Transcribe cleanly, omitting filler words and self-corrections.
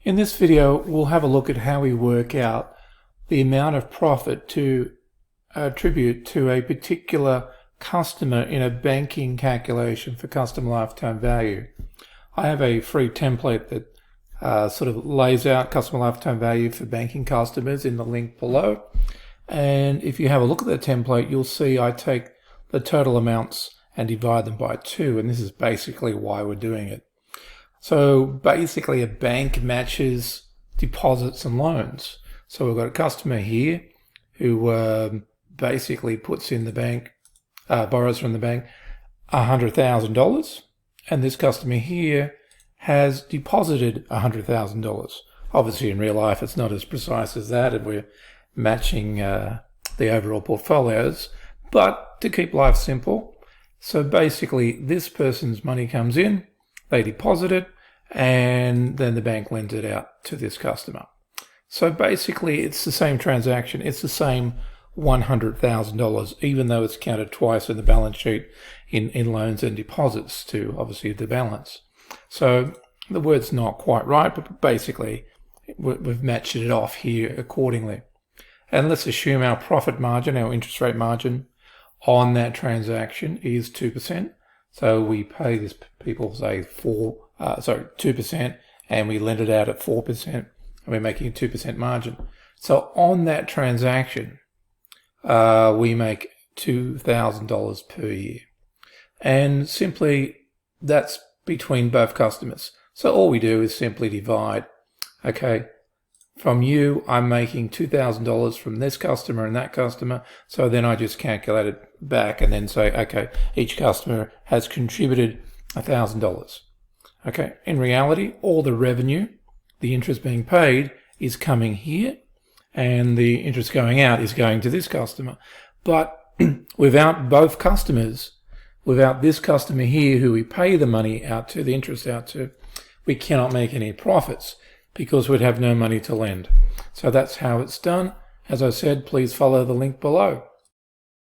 In this video, we'll have a look at how we work out the amount of profit to attribute to a particular customer in a banking calculation for customer lifetime value. I have a free template that sort of lays out customer lifetime value for banking customers in the link below. And if you have a look at the template, you'll see I take the total amounts and divide them by 2, and this is basically why we're doing it. So basically a bank matches deposits and loans. So we've got a customer here who basically puts in the bank, borrows from the bank $100,000, and this customer here has deposited $100,000. Obviously in real life it's not as precise as that, and we're matching the overall portfolios, but to keep life simple, so basically this person's money comes in, they deposit it, and then the bank lends it out to this customer. So basically it's the same transaction, it's the same $100,000, even though it's counted twice in the balance sheet in loans and deposits to obviously the balance. So the word's not quite right, but basically we've matched it off here accordingly. And let's assume our profit margin, our interest rate margin on that transaction is 2%. So we pay this people, say 2%, and we lend it out at 4%, and we're making a 2% margin. So on that transaction, we make $2,000 per year. And simply that's between both customers. So all we do is simply divide, okay, from you, I'm making $2,000 from this customer and that customer. So then I just calculate it back and then say, okay, each customer has contributed $1,000. Okay, in reality, all the revenue, the interest being paid, is coming here, and the interest going out is going to this customer. But without both customers, without this customer here who we pay the money out to, the interest out to, we cannot make any profits, because we'd have no money to lend. So that's how it's done. As I said, please follow the link below.